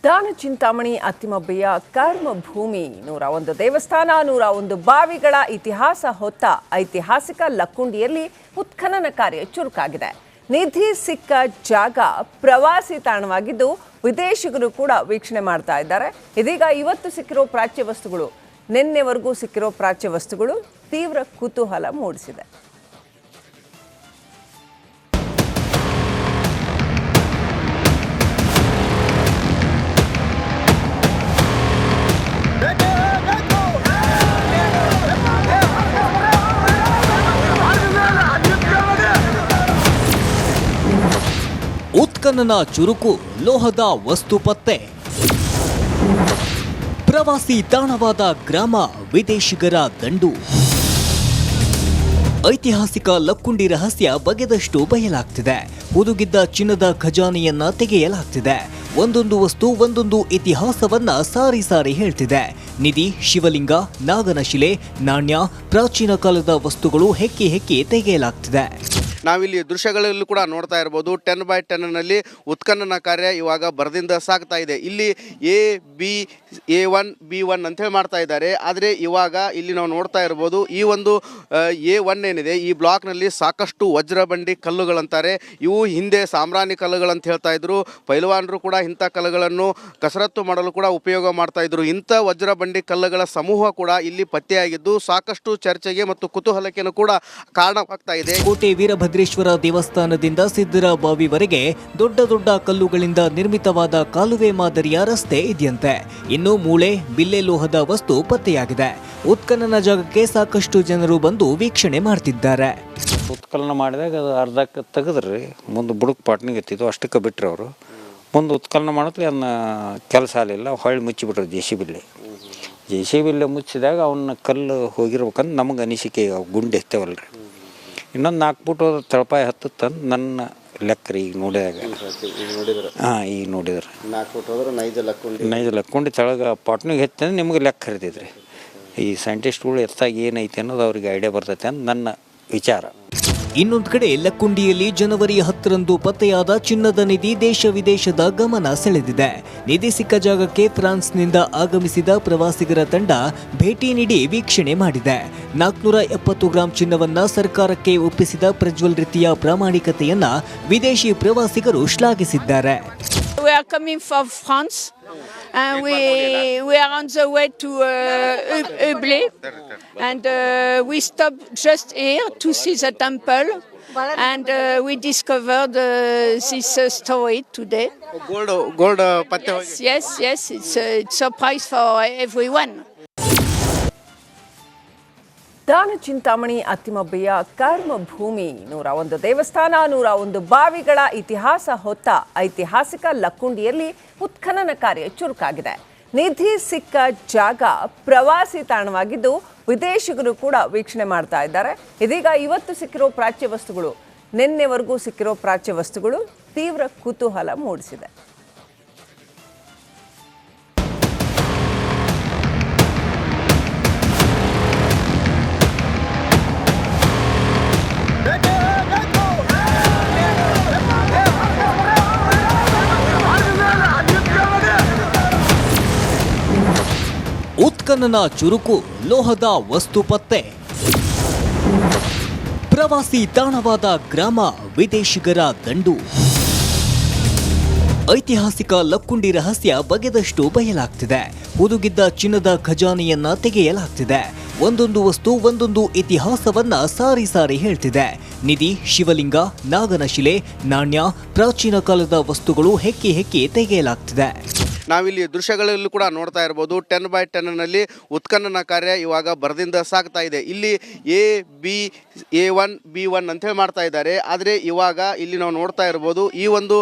ದಾನ ಚಿಂತಾಮಣಿ ಅತ್ತಿಮಬ್ಬೆಯ ಕರ್ಮಭೂಮಿ 101 ದೇವಸ್ಥಾನ 101 ಬಾವಿಗಳ ಇತಿಹಾಸ ಹೊತ್ತ ಐತಿಹಾಸಿಕ ಲಕ್ಕುಂಡಿಯಲ್ಲಿ ಉತ್ಖನನ ಕಾರ್ಯ ಚುರುಕಾಗಿದೆ. ನಿಧಿ ಸಿಕ್ಕ ಜಾಗ ಪ್ರವಾಸಿ ತಾಣವಾಗಿದ್ದು ವಿದೇಶಿಗರು ಕೂಡ ವೀಕ್ಷಣೆ ಮಾಡ್ತಾ ಇದ್ದಾರೆ. ಇದೀಗ ಇವತ್ತು ಸಿಕ್ಕಿರೋ ಪ್ರಾಚ್ಯ ವಸ್ತುಗಳು ನಿನ್ನೆವರೆಗೂ ಸಿಕ್ಕಿರೋ ಪ್ರಾಚ್ಯ ವಸ್ತುಗಳು ತೀವ್ರ ಕುತೂಹಲ ಮೂಡಿಸಿದೆ. ಉತ್ಖನನ ಚುರುಕು, ಲೋಹದ ವಸ್ತು ಪತ್ತೆ. ಪ್ರವಾಸಿ ತಾಣವಾದ ಗ್ರಾಮ, ವಿದೇಶಿಗರ ದಂಡು. ಐತಿಹಾಸಿಕ ಲಕ್ಕುಂಡಿ ರಹಸ್ಯ ಬಗೆದಷ್ಟು ಬಯಲಾಗ್ತಿದೆ. ಹುದುಗಿದ್ದ ಚಿನ್ನದ ಖಜಾನೆಯನ್ನ ತೆಗೆಯಲಾಗ್ತಿದೆ. ಒಂದೊಂದು ವಸ್ತು ಒಂದೊಂದು ಇತಿಹಾಸವನ್ನ ಸಾರಿ ಸಾರಿ ಹೇಳ್ತಿದೆ. ನಿಧಿ, ಶಿವಲಿಂಗ, ನಾಗನ ಶಿಲೆ, ನಾಣ್ಯ, ಪ್ರಾಚೀನ ಕಾಲದ ವಸ್ತುಗಳು ಹೆಕ್ಕಿ ಹೆಕ್ಕಿ ತೆಗೆಯಲಾಗ್ತಿದೆ. ನಾವಿಲ್ಲಿ ದೃಶ್ಯಗಳಲ್ಲೂ ಕೂಡ ನೋಡ್ತಾ ಇರ್ಬೋದು. 10x10ನಲ್ಲಿ ಉತ್ಖನನ ಕಾರ್ಯ ಇವಾಗ ಭರದಿಂದ ಸಾಗ್ತಾ ಇದೆ. ಇಲ್ಲಿ A1 B1 ಅಂತೇಳಿ ಮಾಡ್ತಾ ಇದ್ದಾರೆ. ಆದರೆ ಇವಾಗ ಇಲ್ಲಿ ನಾವು ನೋಡ್ತಾ ಇರ್ಬೋದು, ಈ ಒಂದು A1 ಏನಿದೆ ಈ ಬ್ಲಾಕ್ನಲ್ಲಿ ಸಾಕಷ್ಟು ವಜ್ರಬಂಡಿ ಕಲ್ಲುಗಳಂತಾರೆ. ಇವು ಹಿಂದೆ ಸಾಮ್ರಾಣಿ ಕಲ್ಲುಗಳಂತ ಹೇಳ್ತಾ ಇದ್ರು. ಪೈಲ್ವಾನರು ಕೂಡ ಇಂಥ ಕಲ್ಲುಗಳನ್ನು ಕಸರತ್ತು ಮಾಡಲು ಕೂಡ ಉಪಯೋಗ ಮಾಡ್ತಾ ಇದ್ರು. ಇಂಥ ವಜ್ರಬಂಡಿ ಕಲ್ಲುಗಳ ಸಮೂಹ ಕೂಡ ಇಲ್ಲಿ ಪತ್ತೆಯಾಗಿದ್ದು ಸಾಕಷ್ಟು ಚರ್ಚೆಗೆ ಮತ್ತು ಕುತೂಹಲಕ್ಕೆ ಕೂಡ ಕಾರಣವಾಗ್ತಾ ಇದೆ. ಕೋಟೆ ವೀರಭದ್ರೇಶ್ವರ ದೇವಸ್ಥಾನದಿಂದ ಸಿದ್ದರ ಬಾವಿವರೆಗೆ ದೊಡ್ಡ ದೊಡ್ಡ ಕಲ್ಲುಗಳಿಂದ ನಿರ್ಮಿತವಾದ ಕಾಲುವೆ ಮಾದರಿಯ ರಸ್ತೆ ಇದೆಯಂತೆ. ಇನ್ನು ಮೂಳೆ, ಬಿಲ್ಲೆ ಲೋಹದ ವಸ್ತು ಪತ್ತೆಯಾಗಿದೆ. ಉತ್ಖನನ ಜಾಗಕ್ಕೆ ಸಾಕಷ್ಟು ಜನರು ಬಂದು ವೀಕ್ಷಣೆ ಮಾಡ್ತಿದ್ದಾರೆ. ಉತ್ಖನನ ಮಾಡಿದಾಗ ಅದು ಅರ್ಧಕ್ಕೆ ತೆಗೆದ್ರಿ, ಮುಂದೆ ಬುಡಕ್ ಪಾಟ್ನಿಗೆ ಎತ್ತಿದ್ದು ಅಷ್ಟಕ್ಕೆ ಬಿಟ್ಟರೆ ಅವರು ಮುಂದೆ ಉತ್ಖನನ ಮಾಡಿದ್ರೆ ಅದನ್ನ ಕೆಲಸ ಆಗಲಿಲ್ಲ, ಹೊಳ್ಳಿ ಮುಚ್ಚಿಬಿಟ್ರು ಜೆ ಸಿ ಬಿಲ್ಲೆ ಮುಚ್ಚಿದಾಗ ಅವನ್ನ ಕಲ್ಲು ಹೋಗಿರ್ಬೇಕಂತ ನಮಗೆ ಅನಿಸಿಕೆ. ಗುಂಡು ಎತ್ತೇವಲ್ರಿ, ಇನ್ನೊಂದು 4 ಫುಟ್ ತಳಪಾಯ ಹತ್ತಂದು ನನ್ನ ಲೆಕ್ಕ ಈಗ ನೋಡಿದಾಗ. ಈಗ ನೋಡಿದ್ರೆ 4 ಫುಟ್ ಹೋದ್ರೆ ನೈಜ ಲಕ್ಕೊಂಡಿ ತಳಗ ಪಾಟ್ನಿಗೆ ಎತ್ತಂದ್ರೆ ನಿಮಗೆ ಲೆಕ್ಕ ಹರಿತೈತ್ರಿ. ಈ ಸೈಂಟಿಸ್ಟ್ಗಳು ಎತ್ತಾಗ ಏನೈತಿ ಅನ್ನೋದು ಅವ್ರಿಗೆ ಐಡಿಯಾ ಬರ್ತೈತೆ ಅಂತ ನನ್ನ ವಿಚಾರ. ಇನ್ನೊಂದು ಕಡೆ ಲಕ್ಕುಂಡಿಯಲ್ಲಿ ಜನವರಿ 10ರಂದು ಪತ್ತೆಯಾದ ಚಿನ್ನದ ನಿಧಿ ದೇಶ ವಿದೇಶದ ಗಮನ ಸೆಳೆದಿದೆ. ನಿಧಿ ಸಿಕ್ಕ ಜಾಗಕ್ಕೆ ಫ್ರಾನ್ಸ್ನಿಂದ ಆಗಮಿಸಿದ ಪ್ರವಾಸಿಗರ ತಂಡ ಭೇಟಿ ನೀಡಿ ವೀಕ್ಷಣೆ ಮಾಡಿದೆ. 470 ಗ್ರಾಂ ಚಿನ್ನವನ್ನ ಸರ್ಕಾರಕ್ಕೆ ಒಪ್ಪಿಸಿದ ಪ್ರಜ್ವಲ್ ರೀತಿಯ ಪ್ರಾಮಾಣಿಕತೆಯನ್ನ ವಿದೇಶಿ ಪ್ರವಾಸಿಗರು ಶ್ಲಾಘಿಸಿದ್ದಾರೆ. We are coming from France and we are on the way to Ublé and we stopped just here to see the temple and we discovered this story today. Gold patte. Yes, it's a surprise for everyone. ದಾನ ಚಿಂತಾಮಣಿ ಅತ್ತಿಮಬ್ಬೆಯ ಕರ್ಮಭೂಮಿ 101 ದೇವಸ್ಥಾನ 101 ಬಾವಿಗಳ ಇತಿಹಾಸ ಹೊತ್ತ ಐತಿಹಾಸಿಕ ಲಕ್ಕುಂಡಿಯಲ್ಲಿ ಉತ್ಖನನ ಕಾರ್ಯ ಚುರುಕಾಗಿದೆ. ನಿಧಿ ಸಿಕ್ಕ ಜಾಗ ಪ್ರವಾಸಿ ತಾಣವಾಗಿದ್ದು ವಿದೇಶಿಗರು ಕೂಡ ವೀಕ್ಷಣೆ ಮಾಡ್ತಾ ಇದ್ದಾರೆ. ಇದೀಗ ಇವತ್ತು ಸಿಕ್ಕಿರೋ ಪ್ರಾಚ್ಯ ವಸ್ತುಗಳು ನಿನ್ನೆವರೆಗೂ ಸಿಕ್ಕಿರೋ ಪ್ರಾಚ್ಯ ವಸ್ತುಗಳು ತೀವ್ರ ಕುತೂಹಲ ಮೂಡಿಸಿದೆ. ಉತ್ಖನನ ಚುರುಕು, ಲೋಹದ ವಸ್ತು ಪತ್ತೆ. ಪ್ರವಾಸಿ ತಾಣವಾದ ಗ್ರಾಮ, ವಿದೇಶಿಗರ ದಂಡು. ಐತಿಹಾಸಿಕ ಲಕ್ಕುಂಡಿ ರಹಸ್ಯ ಬಗೆದಷ್ಟು ಬಯಲಾಗ್ತಿದೆ. ಹುದುಗಿದ್ದ ಚಿನ್ನದ ಖಜಾನೆಯನ್ನ ತೆಗೆಯಲಾಗ್ತಿದೆ. ಒಂದೊಂದು ವಸ್ತು ಒಂದೊಂದು ಇತಿಹಾಸವನ್ನ ಸಾರಿ ಸಾರಿ ಹೇಳ್ತಿದೆ. ನಿಧಿ, ಶಿವಲಿಂಗ, ನಾಗನ ಶಿಲೆ, ನಾಣ್ಯ, ಪ್ರಾಚೀನ ಕಾಲದ ವಸ್ತುಗಳು ಹೆಕ್ಕಿ ಹೆಕ್ಕಿ ತೆಗೆಯಲಾಗ್ತಿದೆ. ನಾವಿಲ್ಲಿ ದೃಶ್ಯಗಳಲ್ಲೂ ಕೂಡ ನೋಡ್ತಾ ಇರ್ಬೋದು. 10x10ನಲ್ಲಿ ಉತ್ಖನನ ಕಾರ್ಯ ಇವಾಗ ಭರದಿಂದ ಸಾಗ್ತಾ ಇದೆ. ಇಲ್ಲಿ A1 B1 ಅಂತೇಳಿ ಮಾಡ್ತಾ ಇದ್ದಾರೆ. ಆದರೆ ಇವಾಗ ಇಲ್ಲಿ ನಾವು ನೋಡ್ತಾ ಇರ್ಬೋದು, ಈ ಒಂದು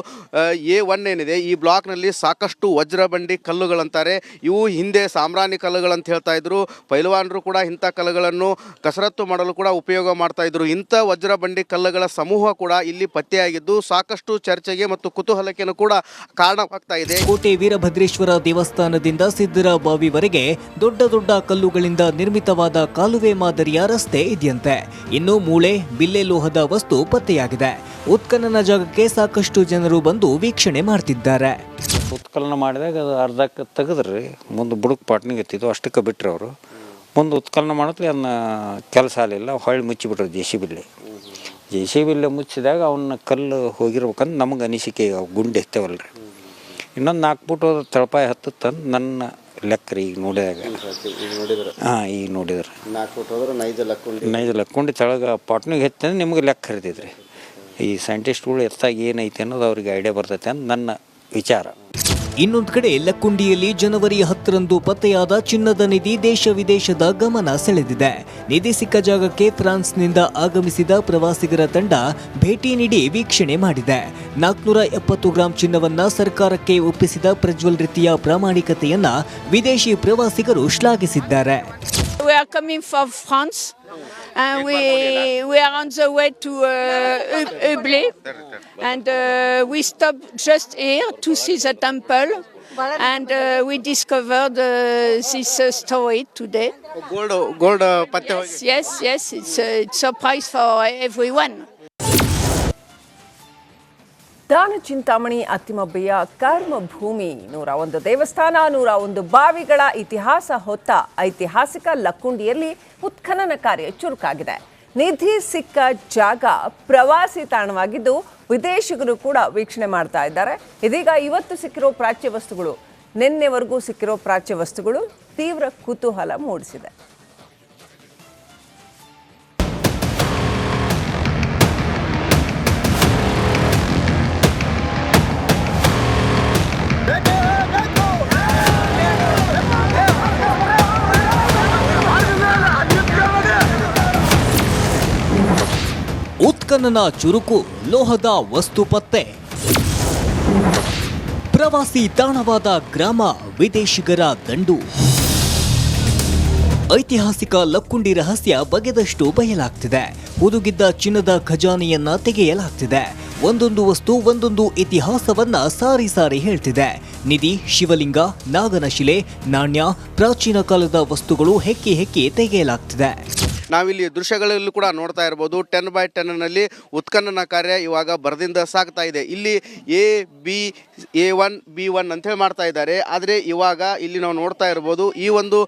A1 ಏನಿದೆ ಈ ಬ್ಲಾಕ್ನಲ್ಲಿ ಸಾಕಷ್ಟು ವಜ್ರಬಂಡಿ ಕಲ್ಲುಗಳಂತಾರೆ. ಇವು ಹಿಂದೆ ಸಾಮ್ರಾಣಿ ಕಲ್ಲುಗಳಂತ ಹೇಳ್ತಾ ಇದ್ರು. ಪೈಲ್ವಾನರು ಕೂಡ ಇಂಥ ಕಲ್ಲುಗಳನ್ನು ಕಸರತ್ತು ಮಾಡಲು ಕೂಡ ಉಪಯೋಗ ಮಾಡ್ತಾ ಇದ್ರು. ಇಂಥ ವಜ್ರಬಂಡಿ ಕಲ್ಲುಗಳ ಸಮೂಹ ಕೂಡ ಇಲ್ಲಿ ಪತ್ತೆಯಾಗಿದ್ದು ಸಾಕಷ್ಟು ಚರ್ಚೆಗೆ ಮತ್ತು ಕುತೂಹಲಕ್ಕೆ ಕೂಡ ಕಾರಣವಾಗ್ತಾ ಇದೆ. ಕೋಟೆ ವೀರಭದ್ರೇಶ್ವರ ದೇವಸ್ಥಾನದಿಂದ ಸಿದ್ದರ ಬಾವಿವರೆಗೆ ದೊಡ್ಡ ದೊಡ್ಡ ಕಲ್ಲುಗಳಿಂದ ನಿರ್ಮಿತವಾದ ಕಾಲುವೆ ಮಾದರಿಯ ರಸ್ತೆ ಇದೆಯಂತೆ. ಇನ್ನು ಮೂಳೆ, ಬಿಲ್ಲೆ ಲೋಹದ ವಸ್ತು ಪತ್ತೆಯಾಗಿದೆ. ಉತ್ಖನನ ಜಾಗಕ್ಕೆ ಸಾಕಷ್ಟು ಜನರು ಬಂದು ವೀಕ್ಷಣೆ ಮಾಡ್ತಿದ್ದಾರೆ. ಉತ್ಕಲನ ಮಾಡಿದಾಗ ಅದು ಅರ್ಧಕ್ಕೆ ತೆಗೆದ್ರಿ ಮುಂದೆ ಬುಡಕ್ ಪಾಟ್ನಿಗೆ ಎತ್ತಿದ್ದು ಅಷ್ಟಕ್ಕೆ ಬಿಟ್ರು ಅವರು. ಮುಂದೆ ಉತ್ಕಲನ ಮಾಡಿದ್ರೆ ಅದನ್ನ ಕೆಲಸ ಆಗಲಿಲ್ಲ, ಹೊಳ್ಳಿ ಮುಚ್ಚಿಬಿಟ್ರು ಜೆ ಸಿ ಬಿಲ್ಲೆ ಮುಚ್ಚಿದಾಗ ಅವನ್ನ ಕಲ್ಲು ಹೋಗಿರ್ಬೇಕಂದ್ರೆ ನಮಗೆ ಅನಿಸಿಕೆ ಗುಂಡು ಎತ್ತೇವಲ್ರಿ. ಇನ್ನೊಂದು 4 ಫುಟ್ ಹೋದ್ರೆ ತಳಪಾಯ ಹತ್ತಂದು ನನ್ನ ಲೆಕ್ಕ ರೀ ಈಗ ನೋಡಿದಾಗ. ಹಾಂ, ಈಗ ನೋಡಿದ್ರೆ 4 ಫುಟ್ ಹೋದ್ರೆ ನೈಜ ಲಕ್ಕೊಂಡಿ ತೆಳಗೆ ಪಾಟ್ನಿಗೆ ಎತ್ತಂದ್ರೆ ನಿಮಗೆ ಲೆಕ್ಕ ಹರಿತೈತ್ರಿ. ಈ ಸೈಂಟಿಸ್ಟ್ಗಳು ಎತ್ತಾಗ ಏನೈತೆ ಅನ್ನೋದು ಅವ್ರಿಗೆ ಐಡಿಯಾ ಬರ್ತೈತೆ ಅಂತ ನನ್ನ ವಿಚಾರ. ಇನ್ನೊಂದು ಕಡೆ ಲಕ್ಕುಂಡಿಯಲ್ಲಿ ಜನವರಿ 10ರಂದು ಪತ್ತೆಯಾದ ಚಿನ್ನದ ನಿಧಿ ದೇಶ ವಿದೇಶದ ಗಮನ ಸೆಳೆದಿದೆ. ನಿಧಿ ಸಿಕ್ಕ ಜಾಗಕ್ಕೆ ಫ್ರಾನ್ಸ್ನಿಂದ ಆಗಮಿಸಿದ ಪ್ರವಾಸಿಗರ ತಂಡ ಭೇಟಿ ನೀಡಿ ವೀಕ್ಷಣೆ ಮಾಡಿದೆ. 470 ಗ್ರಾಂ ಚಿನ್ನವನ್ನ ಸರ್ಕಾರಕ್ಕೆ ಒಪ್ಪಿಸಿದ ಪ್ರಜ್ವಲ್ ರೀತಿಯ ಪ್ರಾಮಾಣಿಕತೆಯನ್ನ ವಿದೇಶಿ ಪ್ರವಾಸಿಗರು ಶ್ಲಾಘಿಸಿದ್ದಾರೆ. We are coming from France, and we are on the way to Ublé, and we stopped just here to see the temple, and we discovered this story today. Gold ಪತ್ತೆ ಹೋಗಿ. Yes, it's a surprise for everyone. ದಾನ ಚಿಂತಾಮಣಿ ಅತ್ತಿಮಬ್ಬೆಯ ಕರ್ಮ ಭೂಮಿ 101 ದೇವಸ್ಥಾನ 101 ಬಾವಿಗಳ ಇತಿಹಾಸ ಹೊತ್ತ ಐತಿಹಾಸಿಕ ಲಕ್ಕುಂಡಿಯಲ್ಲಿ ಉತ್ಖನನ ಕಾರ್ಯ ಚುರುಕಾಗಿದೆ. ನಿಧಿ ಸಿಕ್ಕ ಜಾಗ ಪ್ರವಾಸಿ ತಾಣವಾಗಿದ್ದು ವಿದೇಶಿಗರು ಕೂಡ ವೀಕ್ಷಣೆ ಮಾಡ್ತಾ ಇದ್ದಾರೆ. ಇದೀಗ ಇವತ್ತು ಸಿಕ್ಕಿರೋ ಪ್ರಾಚ್ಯ ವಸ್ತುಗಳು, ನಿನ್ನೆವರೆಗೂ ಸಿಕ್ಕಿರೋ ಪ್ರಾಚ್ಯ ವಸ್ತುಗಳು ತೀವ್ರ ಕುತೂಹಲ ಮೂಡಿಸಿದೆ. ಉತ್ಖನನ ಚುರುಕು, ಲೋಹದ ವಸ್ತು ಪತ್ತೆ. ಪ್ರವಾಸಿ ತಾಣವಾದ ಗ್ರಾಮ, ವಿದೇಶಿಗರ ದಂಡು. ಐತಿಹಾಸಿಕ ಲಕ್ಕುಂಡಿ ರಹಸ್ಯ ಬಗೆದಷ್ಟು ಬಯಲಾಗ್ತಿದೆ. ಹುದುಗಿದ್ದ ಚಿನ್ನದ ಖಜಾನೆಯನ್ನ ತೆಗೆಯಲಾಗ್ತಿದೆ. ಒಂದೊಂದು ವಸ್ತು ಒಂದೊಂದು ಇತಿಹಾಸವನ್ನ ಸಾರಿ ಸಾರಿ ಹೇಳ್ತಿದೆ. ನಿಧಿ, ಶಿವಲಿಂಗ, ನಾಗನ ಶಿಲೆ, ನಾಣ್ಯ, ಪ್ರಾಚೀನ ಕಾಲದ ವಸ್ತುಗಳು ಹೆಕ್ಕಿ ಹೆಕ್ಕಿ ತೆಗೆಯಲಾಗ್ತಿದೆ. ನಾವಿಲ್ಲಿ ದೃಶ್ಯಗಳಲ್ಲೂ ಕೂಡ ನೋಡ್ತಾ ಇರ್ಬೋದು. 10x10ನಲ್ಲಿ ಉತ್ಖನನ ಕಾರ್ಯ ಇವಾಗ ಭರದಿಂದ ಸಾಗ್ತಾ ಇದೆ. ಇಲ್ಲಿ A1 B1 ಅಂತೇಳಿ ಮಾಡ್ತಾ ಇದ್ದಾರೆ. ಆದರೆ ಇವಾಗ ಇಲ್ಲಿ ನಾವು ನೋಡ್ತಾ ಇರ್ಬೋದು, ಈ ಒಂದು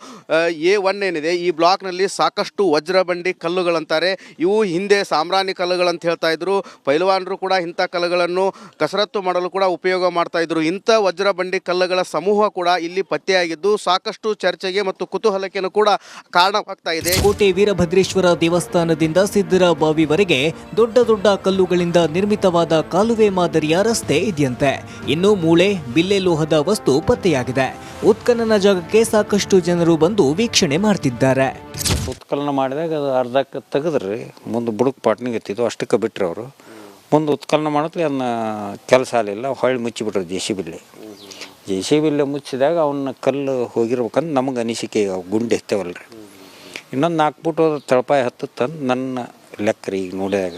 A1 ಏನಿದೆ ಈ ಬ್ಲಾಕ್ನಲ್ಲಿ ಸಾಕಷ್ಟು ವಜ್ರಬಂಡಿ ಕಲ್ಲುಗಳಂತಾರೆ. ಇವು ಹಿಂದೆ ಸಾಮ್ರಾಣಿ ಕಲ್ಲುಗಳಂತ ಹೇಳ್ತಾ ಇದ್ರು. ಪೈಲ್ವಾನರು ಕೂಡ ಇಂಥ ಕಲ್ಲುಗಳನ್ನು ಕಸರತ್ತು ಮಾಡಲು ಕೂಡ ಉಪಯೋಗ ಮಾಡ್ತಾ ಇದ್ರು. ಇಂಥ ವಜ್ರಬಂಡಿ ಕಲ್ಲುಗಳ ಸಮೂಹ ಕೂಡ ಇಲ್ಲಿ ಪತ್ತೆಯಾಗಿದ್ದು ಸಾಕಷ್ಟು ಚರ್ಚೆಗೆ ಮತ್ತು ಕುತೂಹಲಕ್ಕೆ ಕೂಡ ಕಾರಣವಾಗ್ತಾ ಇದೆ. ಕೋಟೆ ವೀರಭದ್ರೇಶ್ವರ ದೇವಸ್ಥಾನದಿಂದ ಸಿದ್ದರಬಾವಿವರೆಗೆ ದೊಡ್ಡ ದೊಡ್ಡ ಕಲ್ಲುಗಳಿಂದ ನಿರ್ಮಿತವಾದ ಕಾಲುವೆ ಮಾದರಿಯ ರಸ್ತೆ ಇದೆಯಂತೆ. ಇನ್ನು ಮೂಳೆ, ಬಿಲ್ಲೆ ಲೋಹದ ವಸ್ತು ಪತ್ತೆಯಾಗಿದೆ. ಉತ್ಖನನ ಜಾಗಕ್ಕೆ ಸಾಕಷ್ಟು ಜನರು ಬಂದು ವೀಕ್ಷಣೆ ಮಾಡ್ತಿದ್ದಾರೆ. ಉತ್ಕಲನ ಮಾಡಿದಾಗ ಅದು ಅರ್ಧಕ್ಕೆ ತೆಗೆದ್ರಿ ಮುಂದೆ ಬುಡಕ್ ಪಾಟ್ನಿಗೆ ಎತ್ತಿದ್ದು ಅಷ್ಟಕ್ಕೆ ಬಿಟ್ರು ಅವರು. ಮುಂದೆ ಉತ್ಕಲನ ಮಾಡಿದ್ರೆ ಅದನ್ನ ಕೆಲಸ ಆಗಲಿಲ್ಲ, ಹೊಳ್ಳಿ ಮುಚ್ಚಿಬಿಟ್ರು ಜೆ ಸಿ ಬಿಲ್ಲೆ ಮುಚ್ಚಿದಾಗ ಅವನ್ನ ಕಲ್ಲು ಹೋಗಿರ್ಬೇಕಂದ್ರೆ ನಮಗೆ ಅನಿಸಿಕೆ ಗುಂಡು ಎತ್ತೇವಲ್ರಿ. ಇನ್ನೊಂದು 4 ಫುಟ್ ಹೋದ್ರೆ ತಳಪಾಯ ಹತ್ತಂದು ನನ್ನ ಲೆಕ್ಕ ರೀ ಈಗ ನೋಡಿದಾಗ.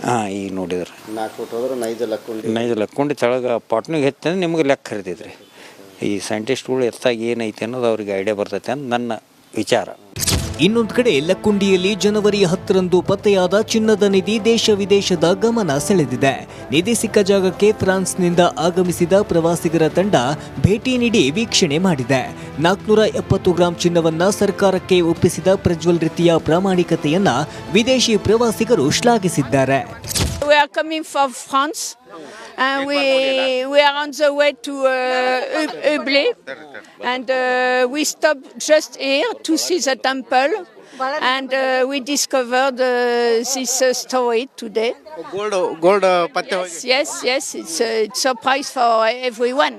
ಹಾಂ, ಈಗ ನೋಡಿದ್ರೆ 4 ಫುಟ್ ಹೋದ್ರೆ ನೈಜ ಲಕ್ಕೊಂಡಿ ತೆಳಗೆ ಪಾಟ್ನಿಗೆ ಎತ್ತಂದ್ರೆ ನಿಮಗೆ ಲೆಕ್ಕ ಹರಿತೈತ್ರಿ. ಈ ಸೈಂಟಿಸ್ಟ್ಗಳು ಎತ್ತಾಗ ಏನೈತೆ ಅನ್ನೋದು ಅವ್ರಿಗೆ ಐಡಿಯಾ ಬರ್ತೈತೆ ಅಂತ ನನ್ನ ವಿಚಾರ. ಇನ್ನೊಂದು ಕಡೆ ಲಕ್ಕುಂಡಿಯಲ್ಲಿ ಜನವರಿ 10ರಂದು ಪತ್ತೆಯಾದ ಚಿನ್ನದ ನಿಧಿ ದೇಶ ವಿದೇಶದ ಗಮನ ಸೆಳೆದಿದೆ. ನಿಧಿ ಸಿಕ್ಕ ಜಾಗಕ್ಕೆ ಫ್ರಾನ್ಸ್ನಿಂದ ಆಗಮಿಸಿದ ಪ್ರವಾಸಿಗರ ತಂಡ ಭೇಟಿ ನೀಡಿ ವೀಕ್ಷಣೆ ಮಾಡಿದೆ. 470 ಗ್ರಾಂ ಚಿನ್ನವನ್ನ ಸರ್ಕಾರಕ್ಕೆ ಒಪ್ಪಿಸಿದ ಪ್ರಜ್ವಲ್ ರೀತಿಯ ಪ್ರಾಮಾಣಿಕತೆಯನ್ನ ವಿದೇಶಿ ಪ್ರವಾಸಿಗರು ಶ್ಲಾಘಿಸಿದ್ದಾರೆ. We are coming from France, and we are on the way to Ublé, and we stopped just here to see the temple, and we discovered this story today. Gold ಪತ್ತೆ ಹೋಗಿ. Yes, it's a surprise for everyone.